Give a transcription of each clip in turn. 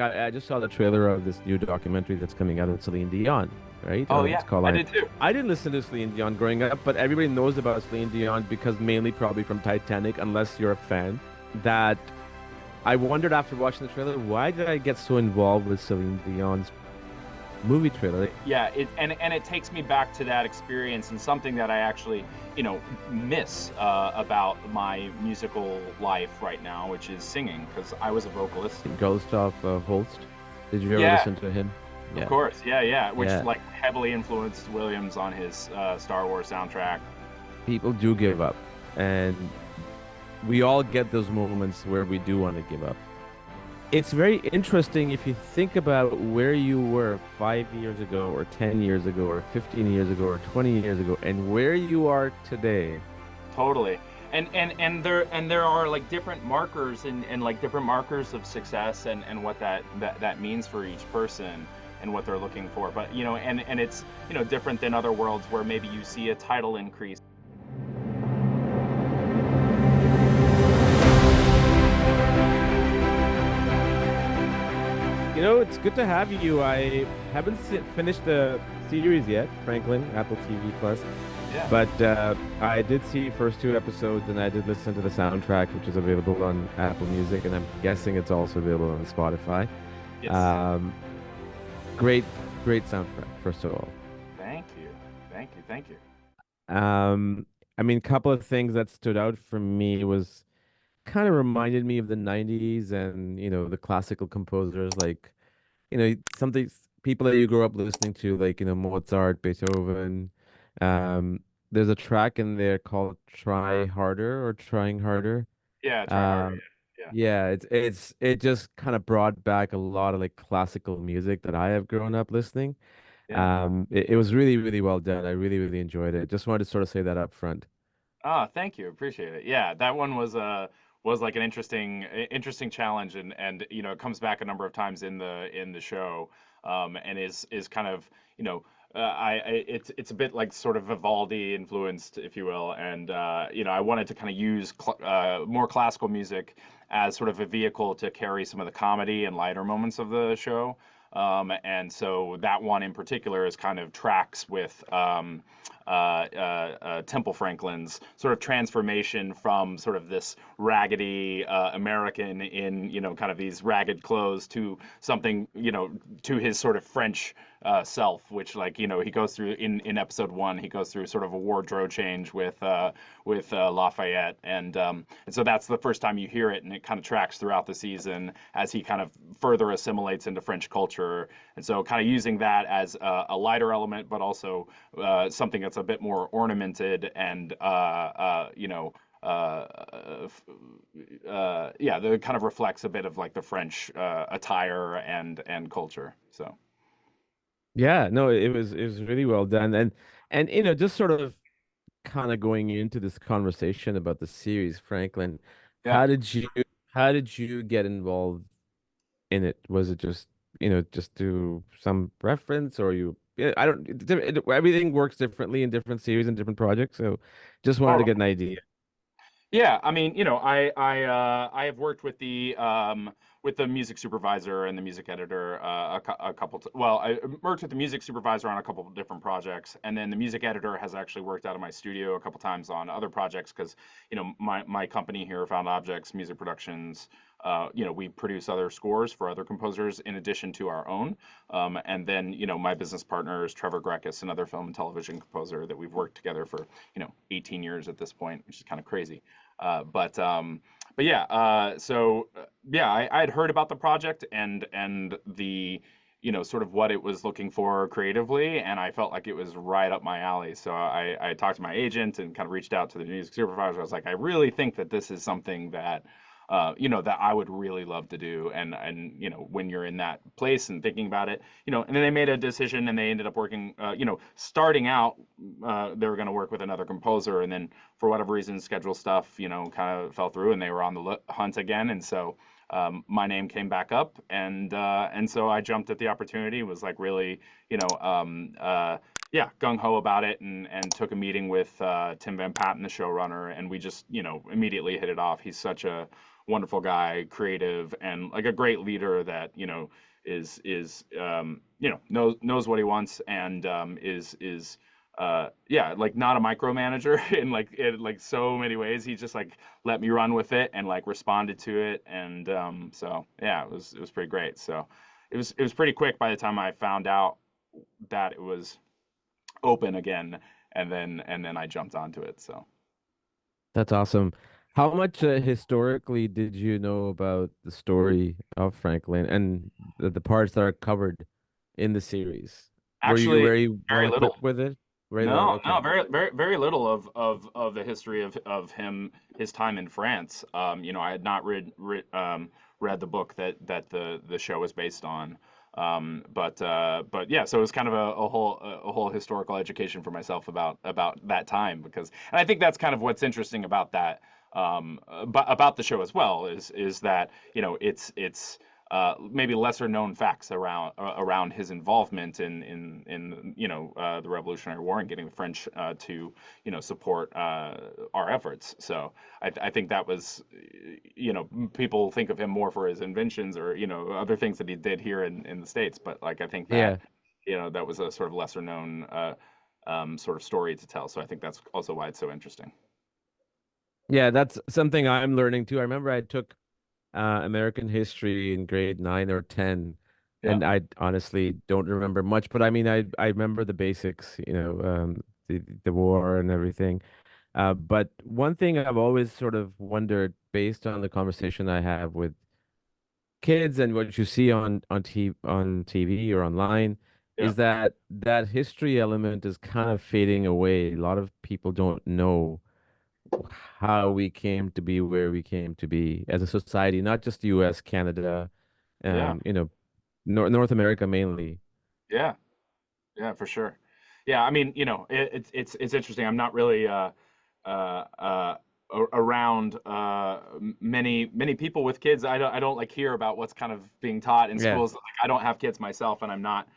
I just saw the trailer of this new documentary that's coming out with Celine Dion, right? Oh It's yeah, called I did too. I didn't listen to Celine Dion growing up, but everybody knows about Celine Dion because mainly probably from Titanic, unless you're a fan. That I wondered after watching the trailer, why did I get so involved with Celine Dion's movie trailer? Yeah, and it takes me back to that experience and something that I actually, miss about my musical life right now, which is singing, because I was a vocalist. Ghost of Holst. Did you ever Yeah, listen to him? of Yeah, course. Yeah, yeah, which yeah. like heavily influenced Williams on his Star Wars soundtrack. People do give up, and we all get those moments where we do want to give up. It's very interesting if you think about where you were 5 years ago, or 10 years ago, or 15 years ago, or 20 years ago, and where you are today. Totally. And there are like different markers and like different markers of success and what that means for each person and what they're looking for. But and it's different than other worlds where maybe you see a title increase. It's good to have you. I haven't finished the series yet, Franklin, Apple TV Plus, Yeah. but I did see first two episodes, and I did listen to the soundtrack, which is available on Apple Music, and I'm guessing it's also available on Spotify. Yes. Um, great, great soundtrack, first of all. Thank you. Thank you. Thank you. Um, I mean, a couple of things that stood out for me was kind of reminded me of the 90s and, the classical composers like, something people that you grew up listening to, like, Mozart, Beethoven. Um, there's a track in there called Try Harder or Trying Harder. Yeah, try harder. Um, Yeah. yeah, it just kind of brought back a lot of like classical music that I have grown up listening. Yeah. Yeah. It was really, really well done. I really, really enjoyed it. Just wanted to sort of say that up front. Ah, thank you. Appreciate it. Yeah, that one was like an interesting challenge and it comes back a number of times in the show and is kind of, it's a bit like sort of Vivaldi influenced, if you will, and I wanted to kind of use more classical music as sort of a vehicle to carry some of the comedy and lighter moments of the show. And so that one in particular is kind of tracks with Temple Franklin's sort of transformation from sort of this raggedy American in kind of these ragged clothes to something to his sort of French self, which like he goes through in episode one, he goes through sort of a wardrobe change with Lafayette, and so that's the first time you hear it, and it kind of tracks throughout the season as he kind of further assimilates into French culture, and so kind of using that as a lighter element, but also something that's a bit more ornamented and yeah, that kind of reflects a bit of like the French attire and culture. So Yeah, no, it was really well done. And just sort of kind of going into this conversation about the series, Franklin, yeah. how did you how did you get involved in it? Was it just, just to some reference, or you yeah, I don't everything works differently in different series and different projects, so just wanted to get an idea. Yeah, I mean, I have worked with the music supervisor and the music editor a couple well, I worked with the music supervisor on a couple of different projects, and then the music editor has actually worked out of my studio a couple times on other projects because my company here, Found Objects Music Productions, we produce other scores for other composers in addition to our own. And then, my business partner is Trevor Grekus, another film and television composer that we've worked together for, 18 years at this point, which is kind of crazy. But yeah, yeah, I had heard about the project and the sort of what it was looking for creatively, and I felt like it was right up my alley. So I talked to my agent and kind of reached out to the music supervisor. I was like, I really think that this is something that that I would really love to do. And when you're in that place and thinking about it, and then they made a decision and they ended up working, starting out, they were going to work with another composer, and then for whatever reason, schedule stuff, kind of fell through, and they were on the hunt again, and so. My name came back up, and so I jumped at the opportunity. Was like really, yeah, gung ho about it, and took a meeting with Tim Van Patten, the showrunner, and we just, immediately hit it off. He's such a wonderful guy, creative, and like a great leader that is knows what he wants, and is yeah, like not a micromanager in like so many ways. He just like let me run with it and like responded to it, and so yeah, it was pretty great. So it was pretty quick by the time I found out that it was open again, and then I jumped onto it. So That's awesome. How much historically did you know about the story of Franklin and the parts that are covered in the series? Were you actually, very well very little. equipped with it? Very little. No, no, Okay. very little of the history of him, his time in France. I had not read the book that the show was based on. But yeah, so it was kind of a whole historical education for myself about that time, because, and I think that's kind of what's interesting about that, about the show as well, is that it's maybe lesser known facts around his involvement in the Revolutionary War and getting the French to support our efforts. So I think that was, people think of him more for his inventions or other things that he did here in the States, but like I think that Yeah. that was a sort of lesser known sort of story to tell. So I think that's also why it's so interesting. Yeah, that's something I'm learning too. I remember I took American history in grade 9 or 10, Yeah, and I honestly don't remember much, but I mean, I remember the basics, the war and everything. But one thing I've always sort of wondered, based on the conversation I have with kids and what you see on TV or online, yeah, is that that history element is kind of fading away. A lot of people don't know how we came to be where we came to be as a society, not just US, Canada, yeah, um, you know, North America mainly. yeah. Yeah, for sure. Yeah, I mean, it's interesting. I'm not really uh, uh, around many people with kids. I don't like hear about what's kind of being taught in Yeah. schools. Like, I don't have kids myself, and I'm not,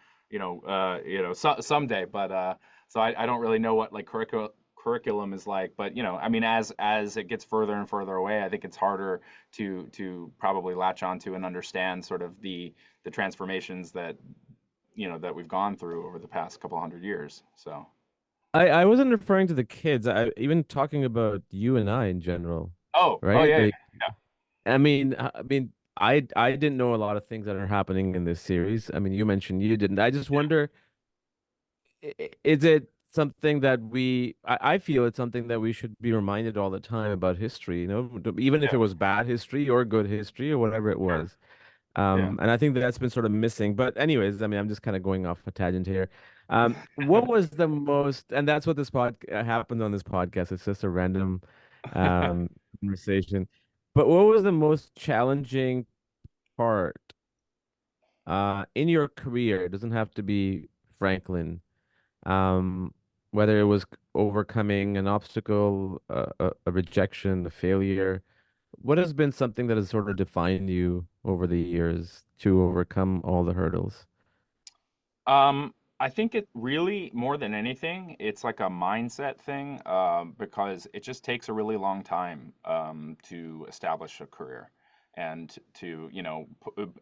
someday. But so I don't really know what like curriculum is like. But I mean, as it gets further and further away, I think it's harder to probably latch onto and understand sort of the transformations that we've gone through over the past couple hundred years. So, I wasn't referring to the kids. I even talking about you and I in general, oh right? yeah, Like, I didn't know a lot of things that are happening in this series. I mean, you mentioned you didn't. I just wonder, is it something that I feel it's something that we should be reminded all the time about history, even if yeah, it was bad history or good history or whatever it was. yeah, And I think that's been sort of missing. But anyways, I mean, I'm just kind of going off a tangent here. What was the most, and that's what this happened on this podcast. It's just a random um, conversation. But what was the most challenging part in your career? It doesn't have to be Franklin. Um, whether it was overcoming an obstacle, a rejection, a failure. What has been something that has sort of defined you over the years to overcome all the hurdles? I think it really, more than anything, it's like a mindset thing, because it just takes a really long time to establish a career and to,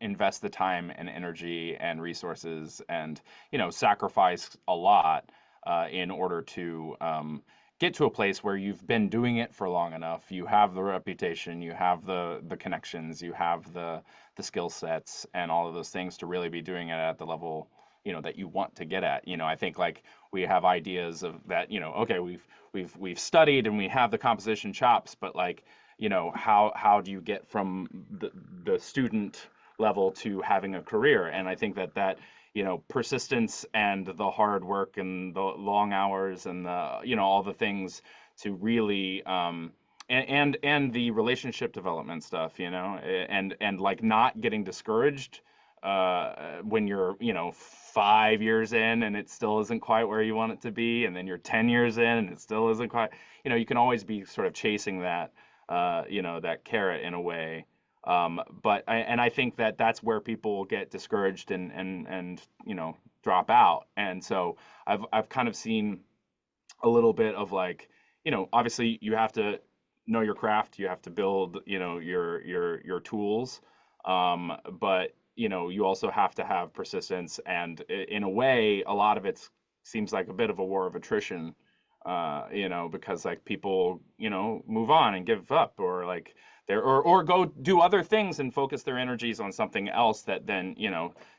invest the time and energy and resources and, sacrifice a lot in order to get to a place where you've been doing it for long enough. You have the reputation, you have the connections, you have the skill sets and all of those things to really be doing it at the level that you want to get at. I think like we have ideas of that, okay, we've studied and we have the composition chops, but like, how do you get from the student level to having a career? And I think that persistence and the hard work and the long hours and the all the things to really and the relationship development stuff, and like not getting discouraged when you're 5 years in and it still isn't quite where you want it to be, and then you're 10 years in and it still isn't quite. You can always be sort of chasing that carrot in a way. And I think that that's where people get discouraged and drop out. And so I've kind of seen a little bit of like, obviously you have to know your craft. You have to build, your tools. But you also have to have persistence. And in a way, a lot of it seems like a bit of a war of attrition. Because like people, move on and give up, or like or go do other things and focus their energies on something else that then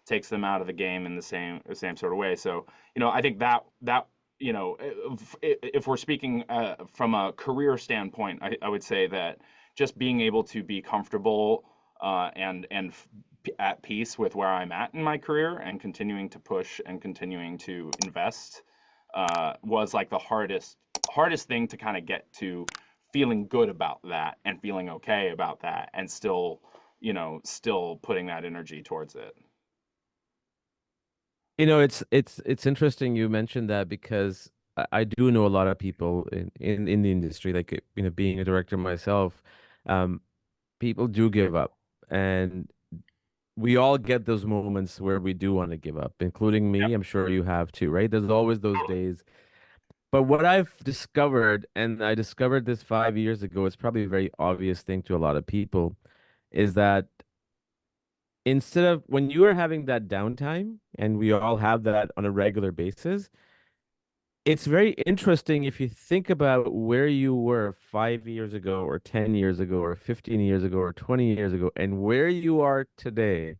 takes them out of the game in the same sort of way. So I think that if we're speaking from a career standpoint, I would say that just being able to be comfortable and at peace with where I'm at in my career, and continuing to push and continuing to invest was like the hardest thing to kind of get to, feeling good about that and feeling okay about that, and still putting that energy towards it. It's interesting you mentioned that because I do know a lot of people in the industry, like being a director myself, um, people do give up, and we all get those moments where we do want to give up, including me. I'm sure you have too, right? There's always those days. But what I've discovered, and I discovered this 5 years ago, it's probably a very obvious thing to a lot of people, is that instead of when you are having that downtime, and we all have that on a regular basis, it's very interesting if you think about where you were 5 years ago, or 10 years ago, or 15 years ago, or 20 years ago, and where you are today.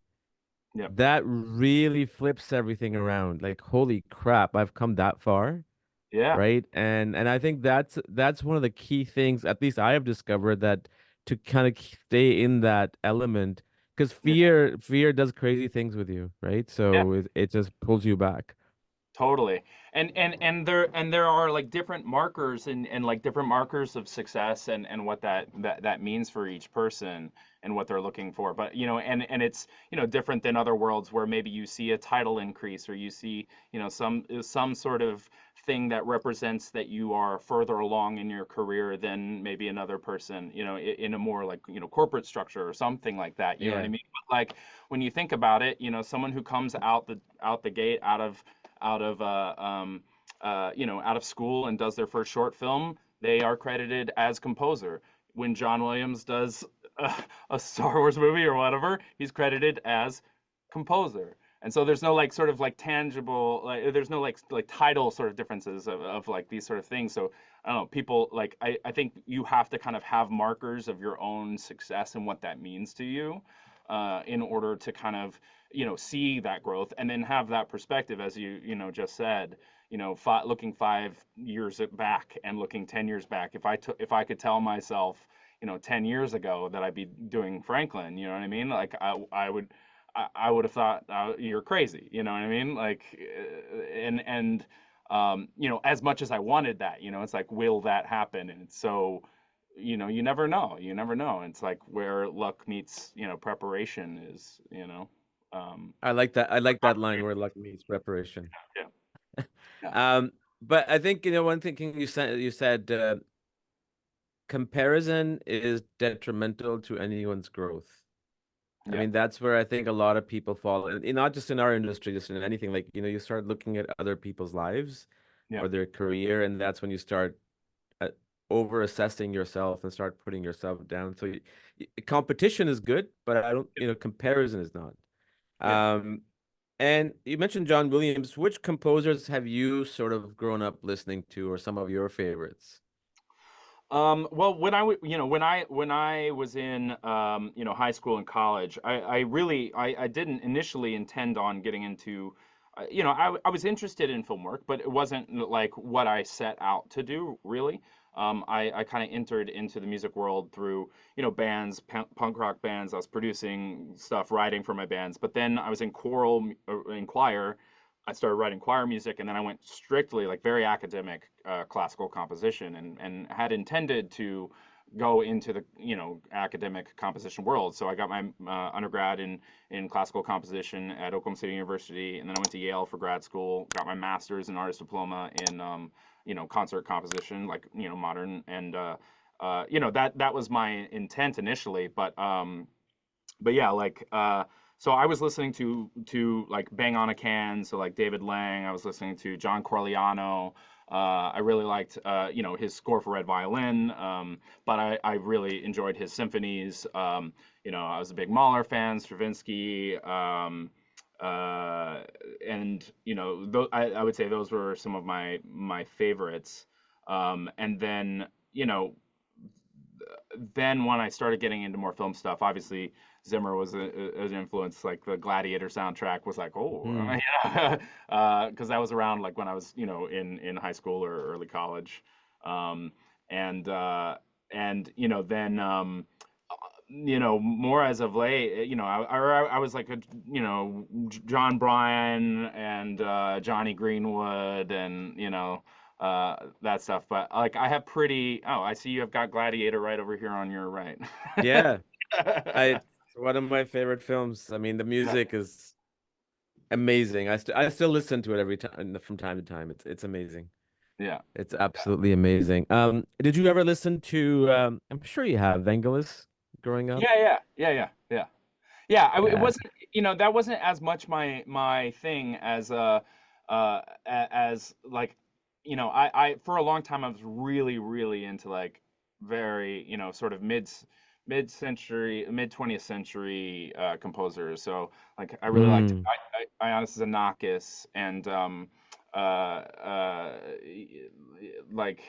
Yep. That really flips everything around. Like, holy crap, I've come that far, Yeah. right? And I think that's one of the key things, at least I have discovered, that to kind of stay in that element, because Yeah. fear does crazy things with you, right? Yeah. So it just pulls you back. Totally. And there are like different markers, and like different markers of success, and what that means for each person and what they're looking for. But and it's different than other worlds where maybe you see a title increase, or you see some sort of thing that represents that you are further along in your career than maybe another person, in a more like corporate structure or something like that. You know what I Yeah. mean? But like when you think about it, someone who comes out the gate, out of school, and does their first short film, they are credited as composer. When John Williams does a Star Wars movie or whatever, he's credited as composer. And so there's no like sort of like tangible, like there's no like title sort of differences of like these sort of things. So I don't know, people like I think you have to kind of have markers of your own success and what that means to you, in order to kind of see that growth, and then have that perspective, as just said, looking 5 years back and looking 10 years back. If I could tell myself 10 years ago that I'd be doing Franklin, you know what I mean? Like I would have thought, you're crazy, you know what I mean? Like and as much as I wanted that, it's like, will that happen? And it's so, you never know. You never know. It's like where luck meets, preparation is, I like that. I like that line where luck meets preparation. yeah, yeah, Um, but I think one thing you said comparison is detrimental to anyone's growth. I yeah, mean, that's where I think a lot of people fall, and not just in our industry, just in anything. Like, you start looking at other people's lives yeah, or their career, and that's when you start uh, over assessing yourself and start putting yourself down. So competition is good, but I don't, comparison is not. yeah. Um, and you mentioned John Williams. Which composers have you sort of grown up listening to, or some of your favorites? Well, when I was in high school and college, I didn't initially intend on getting into, I was interested in film work, but it wasn't like what I set out to do really. I kind of entered into the music world through bands, punk rock bands. I was producing stuff, writing for my bands, but then I was in choir. I started writing choir music, and then I went strictly like very academic classical composition, and had intended to go into the academic composition world. So I got my undergrad in classical composition at Oklahoma City University, and then I went to Yale for grad school. Got my master's and artist diploma in concert composition, like modern, and that was my intent initially, but yeah, like so I was listening to like Bang on a Can, so like David Lang. I was listening to John Corigliano, I really liked, his score for Red Violin, but I really enjoyed his symphonies. I was a big Mahler fan, Stravinsky, uh, and I would say those were some of my favorites. And then, you know, then when I started getting into more film stuff, obviously Zimmer was an influence. Like the Gladiator soundtrack was like, oh, Hmm. because that was around like when I was, in high school or early college, um, and then more as of late, I was like John Bryan and Johnny Greenwood and that stuff. But like I have pretty. Oh, I see you have got Gladiator right over here on your right. Yeah, it's one of my favorite films. I mean, the music is amazing. I still listen to it every time from time to time. It's amazing. Yeah. It's absolutely amazing. Did you ever listen to I'm sure you have Vangelis growing up? Yeah, yeah, yeah, yeah, yeah. Yeah, it Yeah. wasn't, that wasn't as much my thing as as like, I for a long time I was really really into like very, sort of mid-century, mid 20th century composers. So like I really liked Mm. Ioannis Xenakis and like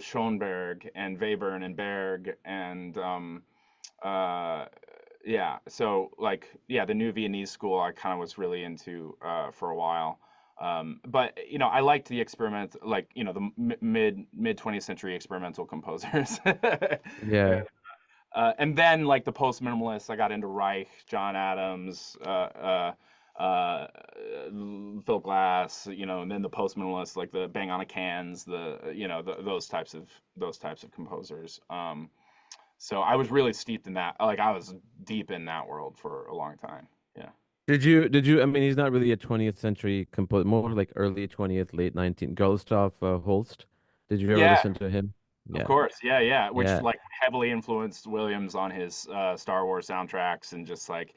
Schoenberg and Webern and Berg and uh yeah, so like yeah, the new Viennese school I kind of was really into for a while. But I liked the experiment, like the mid 20th century experimental composers. Yeah. And then like the post minimalists, I got into Reich, John Adams, uh, Phil Glass, and then the post minimalists like the Bang on a Cans, those types of composers. So I was really steeped in that. Like I was deep in that world for a long time. Yeah. Did you I mean he's not really a 20th century composer, more like early 20th, late 19th. Gustav Holst. Did you ever Yeah, listen to him? of Yeah. course. Yeah, yeah. Which Yeah. like heavily influenced Williams on his Star Wars soundtracks, and just like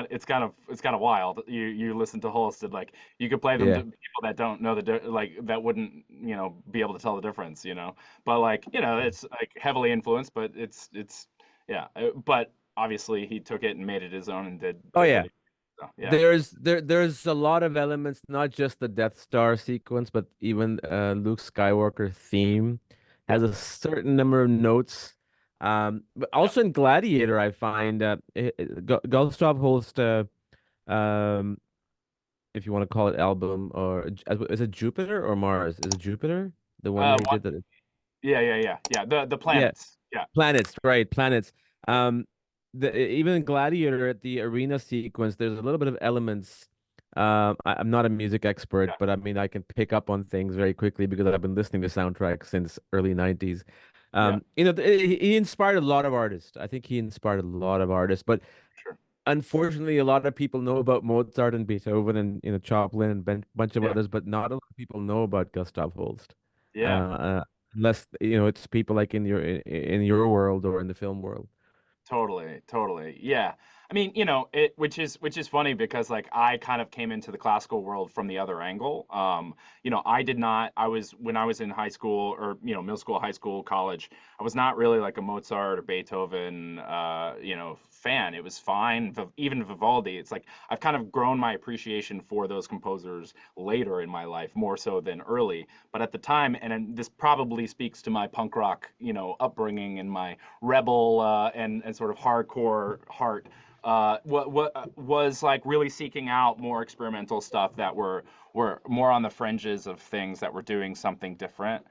it's kind of wild. You listen to Holst and like you could play them to Yeah. people that don't know like that wouldn't be able to tell the difference. But like it's like heavily influenced, but it's yeah. But obviously he took it and made it his own and did Oh did what yeah. he so, yeah. There's a lot of elements, not just the Death Star sequence, but even Luke Skywalker theme has Yep. a certain number of notes. But Yep. also in Gladiator, I find Gustav Holst, um, if you want to call it album, or is it Jupiter or Mars? Is it Jupiter? The one that he What? did that? Yeah, yeah, yeah, yeah. The Yeah, planets. Yeah. planets, right? Planets. Yeah. Um, even in Gladiator at the arena sequence, there's a little bit of elements. I'm not a music expert, Yeah. but I mean I can pick up on things very quickly because I've been listening to soundtracks since early 90s. Yeah. He inspired a lot of artists. I think he inspired a lot of artists, but Sure. unfortunately, a lot of people know about Mozart and Beethoven and Chopin and a bunch of Yeah. others, but not a lot of people know about Gustav Holst. Uh, Yeah. uh, unless it's people like in your world or in the film world. Totally, totally. Yeah. I mean, which is funny because like I kind of came into the classical world from the other angle. I did not I was when I was in high school or, middle school, high school, college, I was not really like a Mozart or Beethoven fan. It was fine. Even Vivaldi, it's like I've kind of grown my appreciation for those composers later in my life, more so than early. But at the time, and this probably speaks to my punk rock, upbringing and my rebel and sort of hardcore heart. What was like really seeking out more experimental stuff that were more on the fringes of things that were doing something different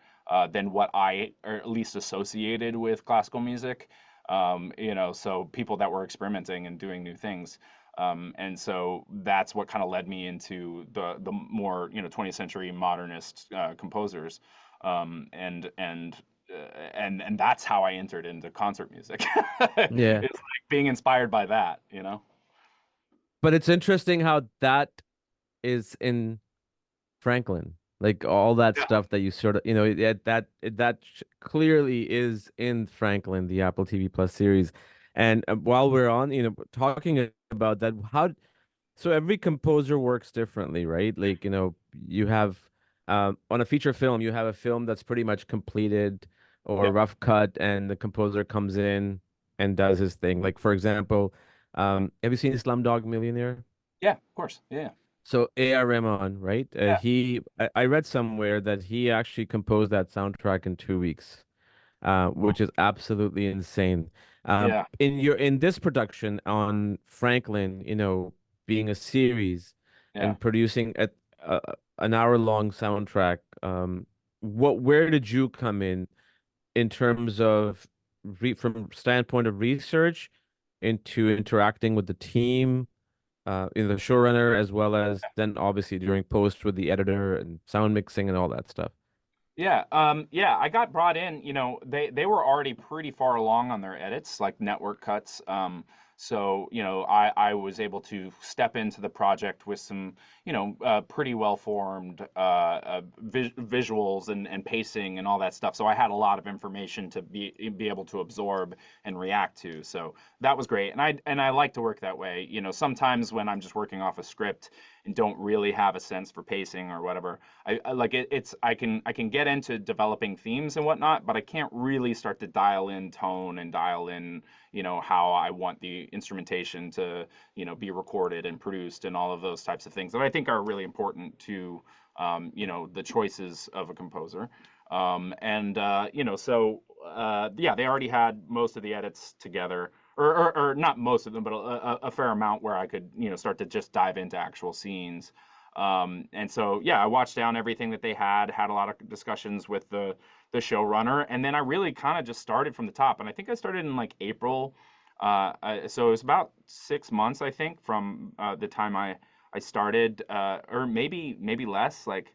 than what I or at least associated with classical music. So people that were experimenting and doing new things. And so that's what kind of led me into the more 20th century modernist composers, and that's how I entered into concert music. Yeah. It's like being inspired by that. But it's interesting how that is in Franklin. Like all that Yeah. stuff that you sort of, clearly is in Franklin, the Apple TV Plus series. And while we're on, talking about that, so every composer works differently, right? Like, you have On a feature film, you have a film that's pretty much completed or Yeah. rough cut, and the composer comes in and does his thing. Like for example, have you seen Slumdog Millionaire? Yeah, of course. Yeah. So A.R. Rahman, right? Yeah. I read somewhere that he actually composed that soundtrack in 2 weeks, which is absolutely insane. Yeah. In this production on Franklin, being a series Yeah. and producing a an hour-long soundtrack, where did you come in terms of from standpoint of research into interacting with the team? The showrunner, as well as then obviously during post with the editor and sound mixing and all that stuff. Yeah, yeah, I got brought in, they were already pretty far along on their edits, like network cuts. So, I was able to step into the project with some, pretty well formed visuals and pacing and all that stuff. So I had a lot of information to be able to absorb and react to. So that was great. And I like to work that way. Sometimes when I'm just working off a script and don't really have a sense for pacing or whatever, I like it's I can get into developing themes and whatnot, but I can't really start to dial in tone and dial in, how I want the instrumentation to, be recorded and produced and all of those types of things that I think are really important to, the choices of a composer. And so yeah, they already had most of the edits together, or not most of them, but a fair amount where I could, start to just dive into actual scenes. And so, yeah, I watched down everything that they had a lot of discussions with the showrunner, and then I really kind of just started from the top. And I think I started in like April. So it was about 6 months, I think, from the time I started, or maybe less, like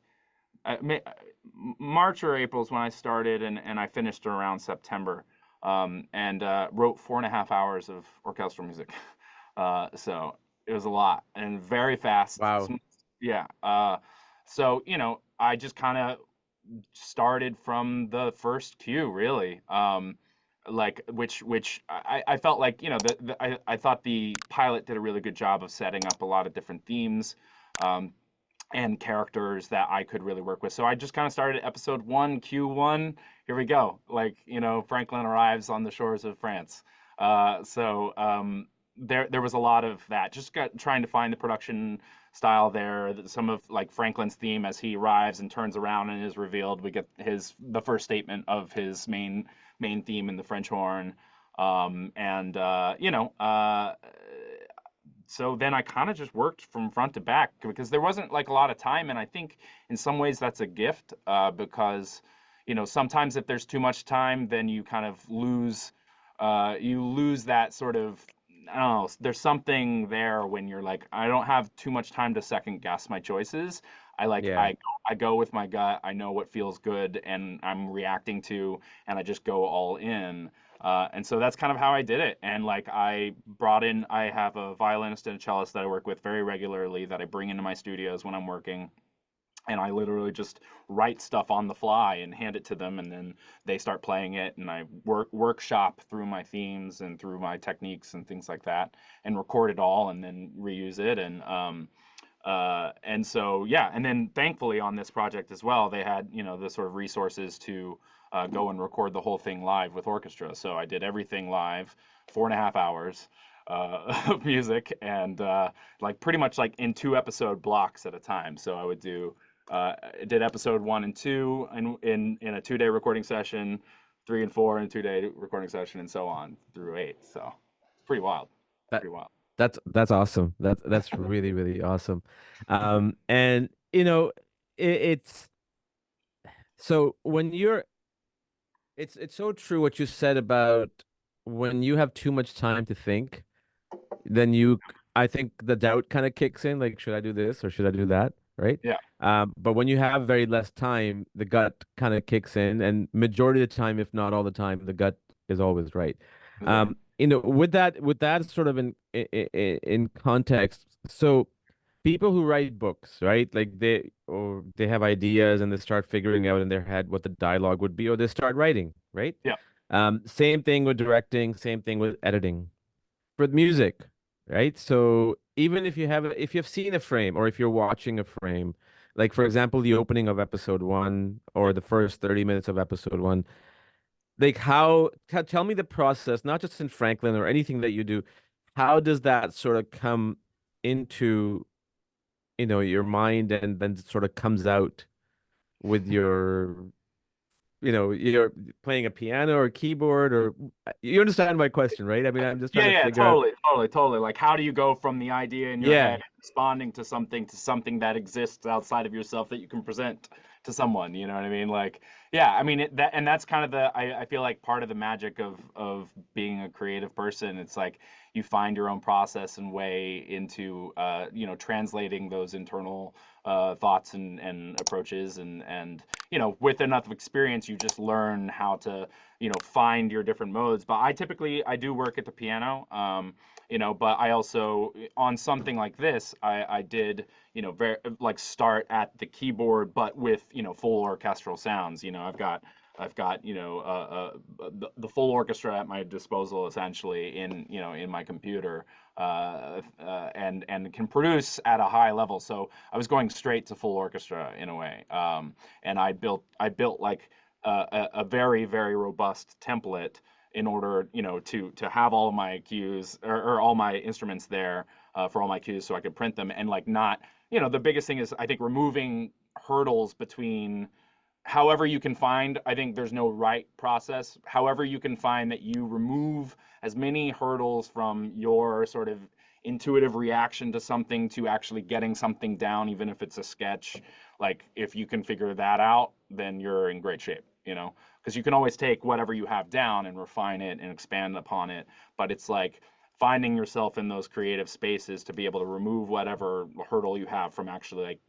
March or April is when I started, and I finished around September. And wrote 4.5 hours of orchestral music. So it was a lot and very fast. Wow. Yeah. So, I just kind of started from the first cue, really. Like which I felt like, I thought the pilot did a really good job of setting up a lot of different themes. Um, and characters that I could really work with. So I just kind of started episode one, Q1. Here we go. Like, Franklin arrives on the shores of France. There was a lot of that. Just trying to find the production style there. Some of like Franklin's theme as he arrives and turns around and is revealed. We get the first statement of his main theme in the French horn. And so then I kind of just worked from front to back because there wasn't like a lot of time, and I think in some ways that's a gift, because sometimes if there's too much time, then you kind of lose that sort of, I don't know. There's something there when you're like, I don't have too much time to second guess my choices. I like Yeah. I go with my gut. I know what feels good, and I'm reacting to, and I just go all in. And so that's kind of how I did it. And like I have a violinist and a cellist that I work with very regularly that I bring into my studios when I'm working. And I literally just write stuff on the fly and hand it to them, and then they start playing it, and I workshop through my themes and through my techniques and things like that, and record it all, and then reuse it. And so yeah, and then thankfully on this project as well, they had the sort of resources to go and record the whole thing live with orchestra. So I did everything live, 4.5 hours of music, and like pretty much like in 2 episode blocks at a time. So I would do did episode 1 and 2 in a 2 day recording session, 3 and 4 in a 2 day recording session, and so on through 8. So it's pretty wild, That pretty wild. that's awesome. That's really, really awesome. And it's so when you're it's so true what you said about when you have too much time to think, then I think the doubt kind of kicks in, like, should I do this or should I do that? Right? Yeah, But when you have very less time, the gut kind of kicks in, and majority of the time, if not all the time, the gut is always right. that's right. With that sort of in context, so people who write books, right? Like they have ideas and they start figuring out in their head what the dialogue would be, or they start writing, right? Yeah, Same thing with directing, same thing with editing. With music, right? So even if you've seen a frame or if you're watching a frame, Like for example, the opening of episode one or the first 30 minutes of episode one. Like how tell me the process, not just in Franklin or anything that you do. How does that sort of come into, your mind and then sort of comes out with your, you're playing a piano or keyboard or you understand my question, right? I mean, I'm just trying Yeah, to yeah, figure out. totally, totally, totally. Like, how do you go from the idea in your head, Yeah. responding to something that exists outside of yourself that you can present to someone? You know what I mean? Like, yeah, I mean and that's kind of I feel like part of the magic of being a creative person. It's like you find your own process and way into translating those internal thoughts and approaches and with enough experience, you just learn how to find your different modes. But I do work at the piano, but I also on something like this I did very like start at the keyboard but with full orchestral sounds. I've got the full orchestra at my disposal essentially in my computer, and can produce at a high level. So I was going straight to full orchestra in a way, and I built like a very very robust template in order to have all of my cues or all my instruments there, for all my cues, so I could print them and like not the biggest thing is I think removing hurdles between however you can find. I think there's no right process. However you can find that you remove as many hurdles from your sort of intuitive reaction to something to actually getting something down, even if it's a sketch. Like if you can figure that out, then you're in great shape, because you can always take whatever you have down and refine it and expand upon it. But it's like finding yourself in those creative spaces to be able to remove whatever hurdle you have from actually like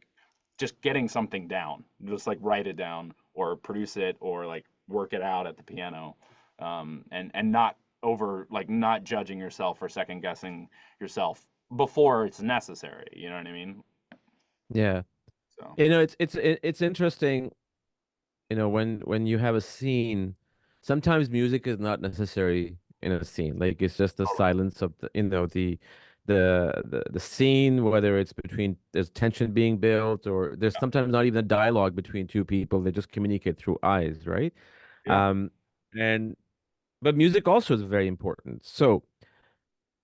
just getting something down, just like write it down or produce it or like work it out at the piano, and not over like not judging yourself or second guessing yourself before it's necessary. You know what I mean? Yeah. So It's interesting, when you have a scene, sometimes music is not necessary in a scene. Like it's just the totally, silence of the scene, whether it's between there's tension being built or there's sometimes not even a dialogue between two people. They just communicate through eyes, right? yeah, Um, and but music also is very important. So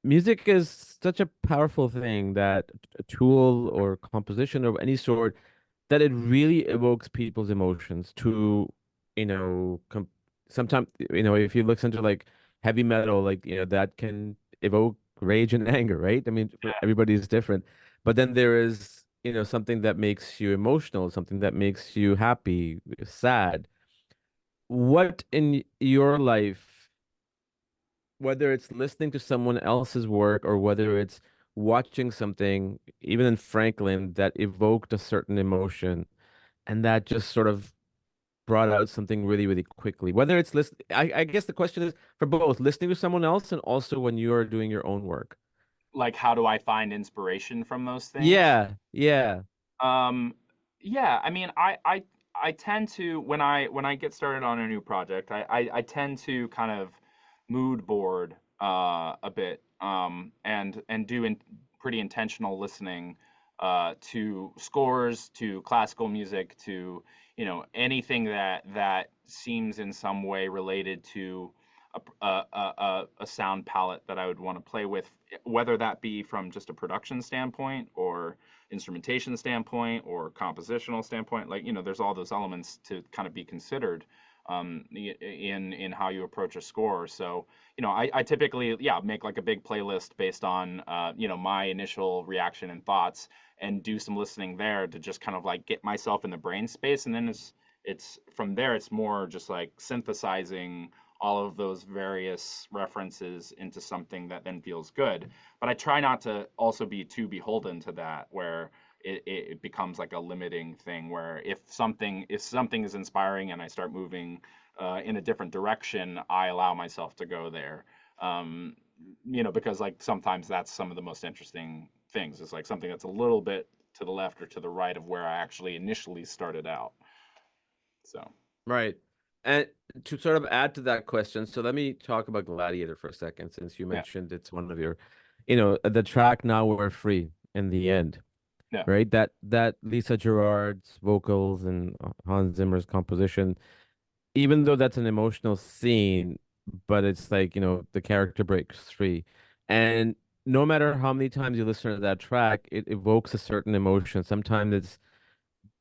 music is such a powerful thing that a tool or composition of any sort that it really evokes people's emotions to, you know, sometimes, if you listen to like heavy metal, like, that can evoke rage and anger, right? I mean, for everybody is different. But then there is, something that makes you emotional, something that makes you happy, sad. What in your life, whether it's listening to someone else's work or whether it's watching something, even in Franklin, that evoked a certain emotion and that just sort of brought out something really, really quickly. Whether it's I guess the question is for both listening to someone else and also when you're doing your own work. like how do I find inspiration from those things? Yeah, yeah. Um, yeah, I mean, I tend to when I get started on a new project, I tend to kind of mood board a bit, and do pretty intentional listening to scores, to classical music, to anything that seems in some way related to a sound palette that I would want to play with, whether that be from just a production standpoint or instrumentation standpoint or compositional standpoint. Like there's all those elements to kind of be considered, in how you approach a score. So I typically, yeah, make like a big playlist based on my initial reaction and thoughts, and do some listening there to just kind of like get myself in the brain space. And then it's from there it's more just like synthesizing all of those various references into something that then feels good. But I try not to also be too beholden to that, where it becomes like a limiting thing. Where if something is inspiring and I start moving in a different direction, I allow myself to go there. Um, because like sometimes that's some of the most interesting things. It's like something that's a little bit to the left or to the right of where I actually initially started out. So Right. And to sort of add to that question, so let me talk about Gladiator for a second, since you yeah, mentioned it's one of your, the track Now We're Free in the end. Yeah. right? That Lisa Gerrard's vocals and Hans Zimmer's composition, even though that's an emotional scene, but it's like, the character breaks free. And no matter how many times you listen to that track, it evokes a certain emotion. Sometimes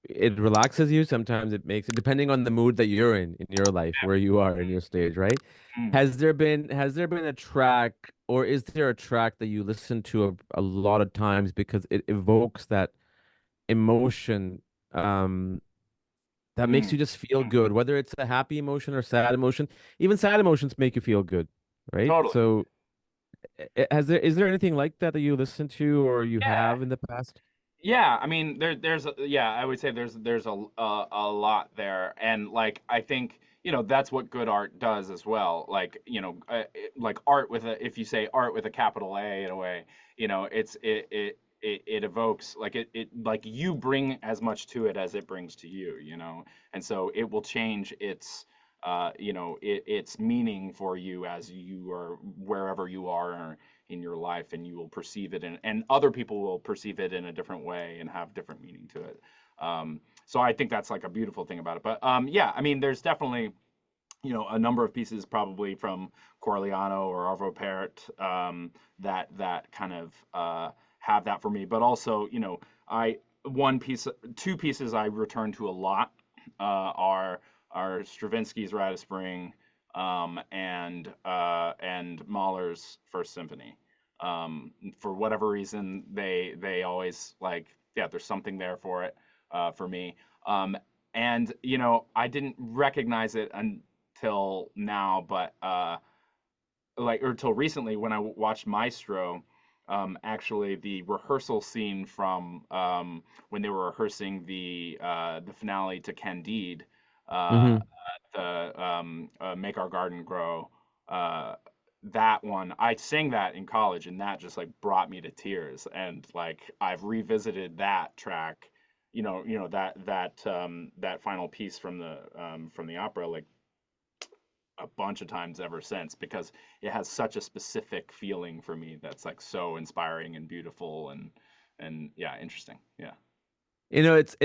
it relaxes you, sometimes it makes it, depending on the mood that you're in your life, where you are in your stage, right? Mm. Has there been a track, or is there a track that you listen to a lot of times because it evokes that emotion, um that makes Mm. you just feel good, whether it's a happy emotion or sad emotion. Even sad emotions make you feel good, right? Totally. So, is there anything like that that you listen to or you Yeah. have in the past? Yeah, I mean, yeah, I would say there's a lot there, and like I think that's what good art does as well. Like like art with a if you say art with a capital A in a way, it evokes it like you bring as much to it as it brings to you, and so it will change its meaning for you as you are wherever you are in your life, and you will perceive it and other people will perceive it in a different way and have different meaning to it. So I think that's like a beautiful thing about it. But yeah, I mean, there's definitely a number of pieces probably from Corigliano or Arvo Pärt, that kind of have that for me. But also, I one piece, two pieces I return to a lot are Stravinsky's Rite of Spring, and Mahler's First Symphony. For whatever reason, they always like, yeah, there's something there for it, for me. And I didn't recognize it until now, but or till recently when I watched Maestro. Actually, the rehearsal scene from when they were rehearsing the finale to Candide, uh, Mm-hmm. the Make Our Garden Grow. Uh, that one, I sang that in college, and that just like brought me to tears. And like I've revisited that track, that final piece from the opera, like a bunch of times ever since, because it has such a specific feeling for me that's like so inspiring and beautiful and yeah, interesting. Yeah. It's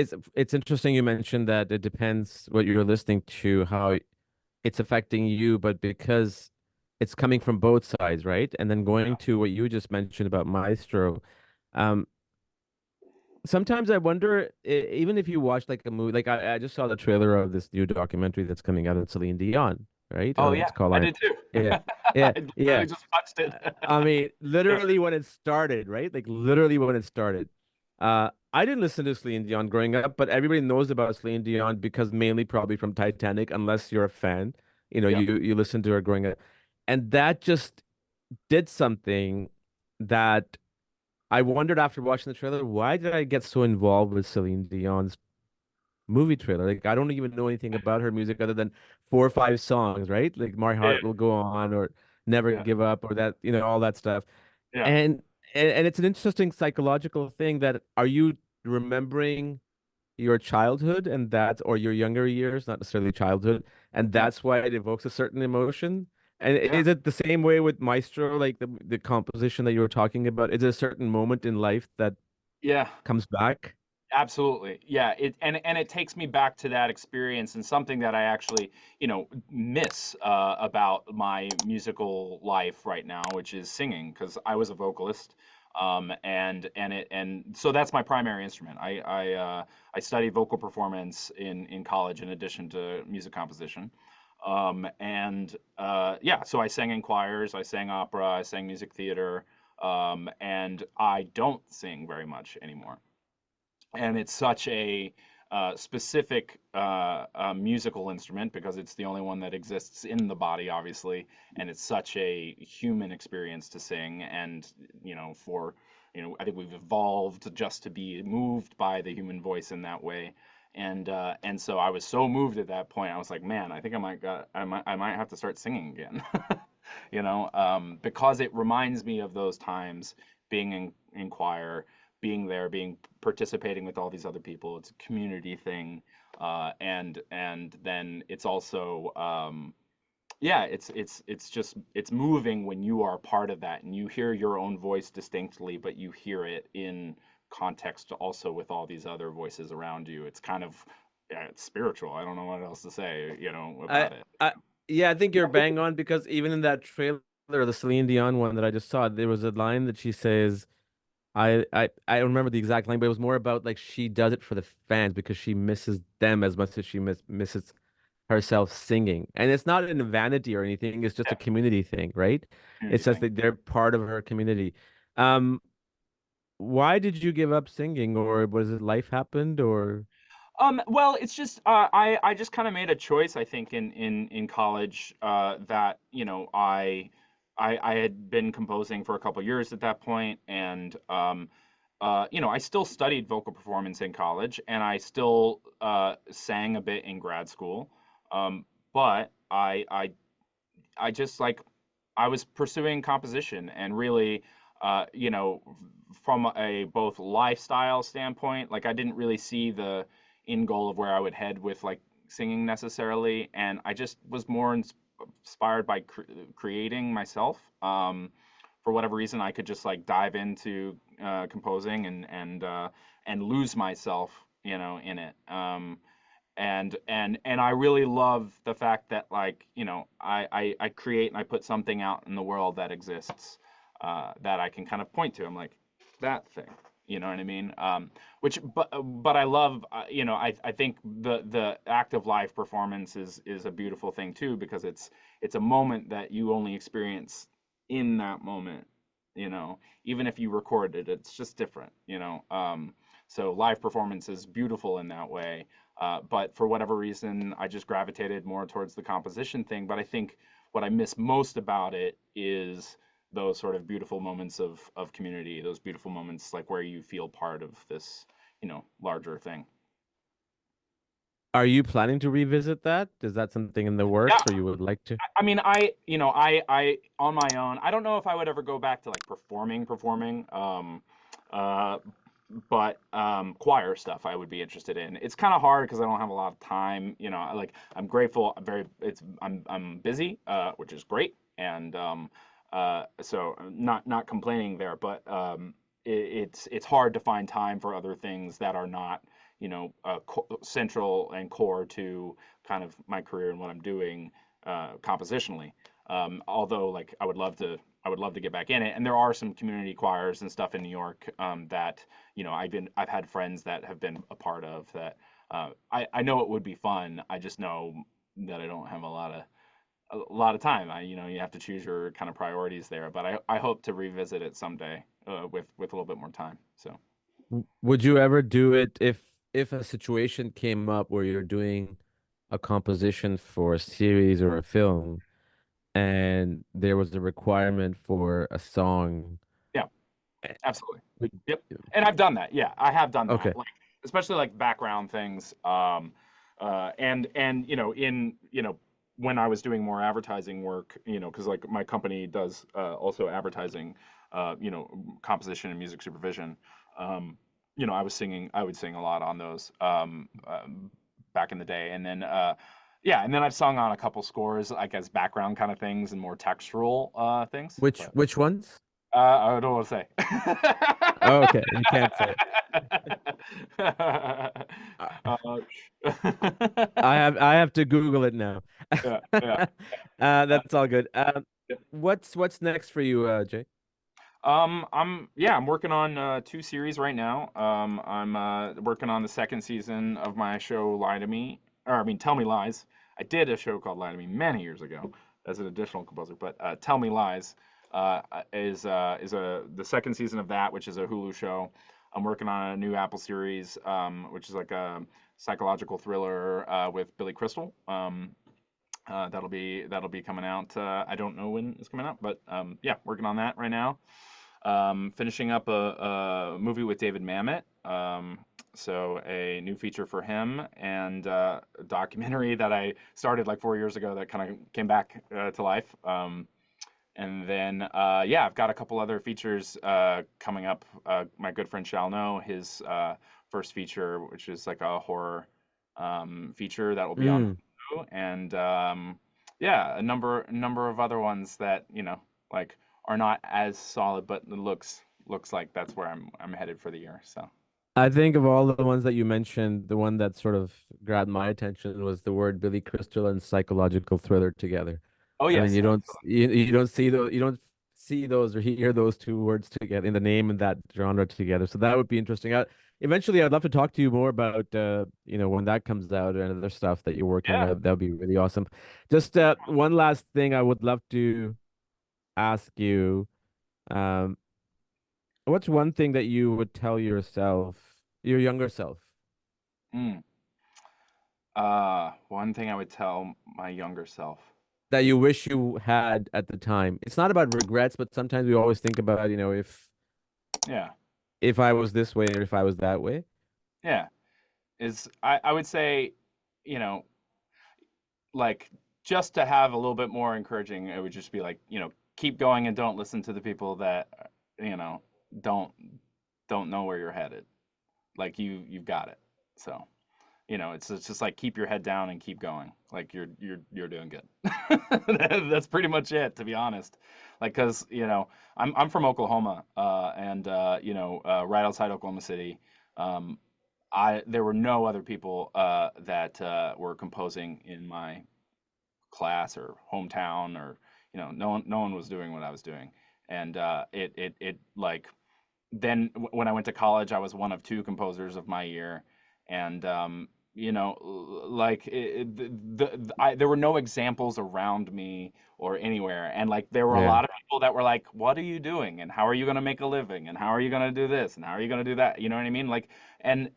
interesting you mentioned that it depends what you're listening to, how it's affecting you, but because it's coming from both sides, right? And then going to what you just mentioned about Maestro, um, sometimes I wonder, even if you watch like a movie, like I just saw the trailer of this new documentary that's coming out of Celine Dion, right? Oh yeah, It's called I I, did too. yeah, yeah, I yeah. literally just watched it. I mean, Yeah. literally when it started, right? Like literally when it started. I didn't listen to Celine Dion growing up, but everybody knows about Celine Dion because mainly probably from Titanic, unless you're a fan. Yeah. You listen to her growing up, and that just did something that I wondered after watching the trailer, why did I get so involved with Celine Dion's movie trailer? Like I don't even know anything about her music other than 4 or 5 songs, right? Like My Yeah. Heart Will Go On or Never Yeah. Give Up or that, all that stuff. Yeah. And and it's an interesting psychological thing that are you remembering your childhood and that or your younger years, not necessarily childhood, and Yeah. that's why it evokes a certain emotion. And Yeah. is it the same way with Maestro, like the composition that you were talking about? Is there a certain moment in life that Yeah. comes back? Absolutely. Yeah, and it takes me back to that experience and something that I actually, miss about my musical life right now, which is singing, because I was a vocalist. And so that's my primary instrument. I studied vocal performance in college in addition to music composition. And yeah, so I sang in choirs, I sang opera, I sang music theater, and I don't sing very much anymore, and it's such a specific musical instrument because it's the only one that exists in the body, obviously, and it's such a human experience to sing. And for I think we've evolved just to be moved by the human voice in that way. And so I was so moved at that point. I was like, man, I think I might have to start singing again. Because it reminds me of those times being in choir, being there, being participating with all these other people. It's a community thing, and then it's also yeah, it's just it's moving when you are part of that and you hear your own voice distinctly, but you hear it in context also with all these other voices around you. It's kind of, yeah, it's spiritual. I don't know what else to say, I, about it. I, yeah, I think you're bang on because even in that trailer, the Celine Dion one that I just saw, there was a line that she says, I don't remember the exact line, but it was more about like she does it for the fans because she misses them as much as she misses herself singing. And it's not in vanity or anything, it's just a Yeah, community thing, right? It's community just thing. that they're part of her community. Um, why did you give up singing, or was it life happened, or Well, it's just I just kind of made a choice, I think, in college, that I had been composing for a couple years at that point, and I still studied vocal performance in college, and I still sang a bit in grad school, but I just like I was pursuing composition and really, from a both lifestyle standpoint, like I didn't really see the end goal of where I would head with like singing necessarily, and I just was more inspired by creating myself. For whatever reason, I could just like dive into composing and lose myself, in it. And I really love the fact that like I create and I put something out in the world that exists, that I can kind of point to. I'm like that thing, you know what I mean? Which but I love, I think the act of live performance is a beautiful thing too, because it's a moment that you only experience in that moment, even if you record it, it's just different, so live performance is beautiful in that way. But for whatever reason, I just gravitated more towards the composition thing. But I think what I miss most about it is those sort of beautiful moments of community, those beautiful moments like where you feel part of this, larger thing. are you planning to revisit that? Is that something in the Yeah, works, or you would like to? I mean, I on my own, I don't know if I would ever go back to like performing, uh, but choir stuff I would be interested in. It's kind of hard because I don't have a lot of time. Like I'm grateful. I'm busy, which is great, and so not complaining there, but it's hard to find time for other things that are not central and core to kind of my career and what I'm doing compositionally. Although like I would love to get back in it, and there are some community choirs and stuff in New York, that I've had friends that have been a part of that. I know it would be fun. I just know that I don't have a lot of time. You have to choose your kind of priorities there, but I hope to revisit it someday, with a little bit more time. So Would you ever do it if a situation came up where you're doing a composition for a series or a film and there was a requirement for a song? yeah, eh, absolutely. would- Yep. And I've done that. Yeah, I have done that. Okay. Like especially like background things. And in when I was doing more advertising work, because like my company does also advertising, composition and music supervision. I would sing a lot on those, back in the day, and then yeah, and then I've sung on a couple scores like as background kind of things and more textural things, Which but which ones? I don't want to say. Oh, okay, you can't say. I I have to Google it now. Yeah, yeah. That's all good. Yeah. What's next for you, Jay? I'm working on two series right now. I'm working on the second season of my show Lie to Me, or I mean Tell Me Lies. I did a show called Lie to Me many years ago as an additional composer, but Tell Me Lies is the second season of that, which is a Hulu show. I'm working on a new Apple series, which is like a psychological thriller with Billy Crystal. That'll be coming out. I don't know when it's coming out, but yeah, working on that right now. Finishing up a movie with David Mamet. So a new feature for him, and a documentary that I started like 4 years ago that kind of came back to life. And then yeah, I've got a couple other features coming up. My good friend Shall know his first feature, which is like a horror feature that will be on Mm. Hulu, and yeah, a number of other ones that like are not as solid, but it looks looks like that's where I'm headed for the year. So. I think of all the ones that you mentioned, the one that sort of grabbed my attention was the word Billy Crystal and psychological thriller together. Oh I mean, yes. you don't see those, you don't see those or hear those two words together in the name and that genre together. So that would be interesting. Eventually, I'd love to talk to you more about when that comes out and other stuff that you're working Yeah. on. That would be really awesome. Just one last thing I would love to ask you. Um, what's one thing that you would tell yourself, your younger self? Mm. One thing I would tell my younger self. That you wish you had at the time. It's not about regrets, but sometimes we always think about, Yeah. if I was this way or if I was that way. Yeah. I would say, you know, like just to have a little bit more encouraging, it would just be like, keep going and don't listen to the people that, you know, don't don't know where you're headed. Like you've got it. So, it's just like keep your head down and keep going. Like you're doing good. That's pretty much it, to be honest. Like, cause I'm from Oklahoma, and right outside Oklahoma City. Um, there were no other people that were composing in my class or hometown, or no one was doing what I was doing. And it like then when I went to college, I was one of two composers of my year. And like there were no examples around me or anywhere. And like there were a Yeah. lot of people that were like, what are you doing, and how are you going to make a living, and how are you going to do this, and how are you going to do that, you know what I mean? Like, and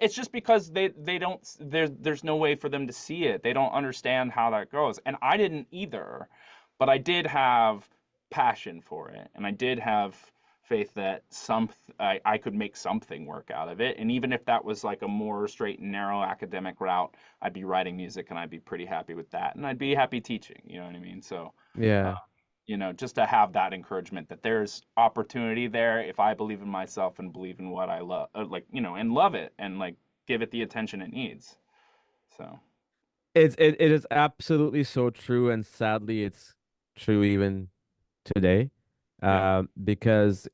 it's just because they don't, there's no way for them to see it. They don't understand how that goes, and I didn't either. But I did have passion for it, and I did have faith that I could make something work out of it. And even if that was like a more straight and narrow academic route, I'd be writing music and I'd be pretty happy with that. And I'd be happy teaching, you know what I mean? So, uh, Yeah. just to have that encouragement that there's opportunity there if I believe in myself and believe in what I love, and love it, and like give it the attention it needs. So, It is absolutely so true, and sadly, it's true even today. yeah, Because,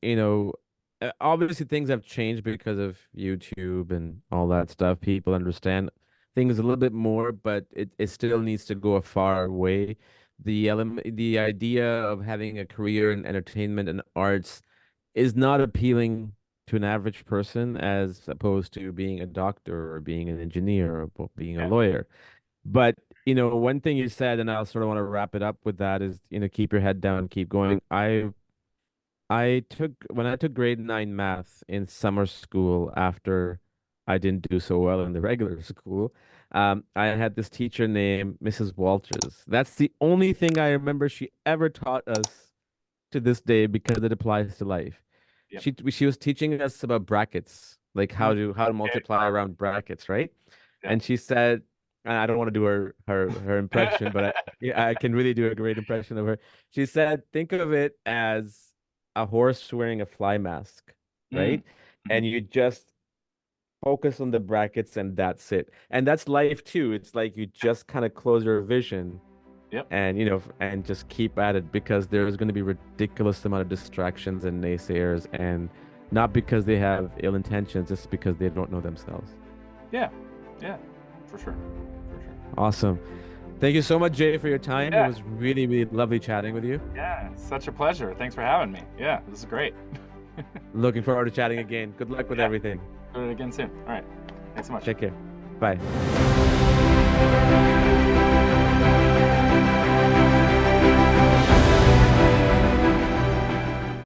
obviously things have changed because of YouTube and all that stuff. People understand things a little bit more, but it still needs to go a far way. The idea of having a career in entertainment and arts is not appealing to an average person as opposed to being a doctor or being an engineer or being a yeah, lawyer. But, one thing you said, and I'll sort of want to wrap it up with that is, keep your head down, keep going. When I took grade 9 math in summer school after I didn't do so well in the regular school, I had this teacher named Mrs. Walters. That's the only thing I remember she ever taught us to this day because it applies to life. yep. She was teaching us about brackets, like Mm, how to multiply around brackets, right? yeah, And she said, and I don't want to do her impression, but I can really do a great impression of her. She said, think of it as a horse wearing a fly mask, yeah. right? Hmm. And you just focus on the brackets and that's it. And that's life too. It's like you just kind of close your vision Yep. and and just keep at it because there's going to be ridiculous amount of distractions and naysayers, and not because they have ill intentions, just because they don't know themselves. Yeah. Yeah. For sure. For sure. Awesome. Thank you so much, Jay, for your time. It Yeah. was really, really lovely chatting with you. Yeah. Such a pleasure. Thanks for having me. Yeah. This is great. Looking forward to chatting again. Good luck with Yeah. everything. Do it again soon. All right. Thanks so much. Take care. Bye.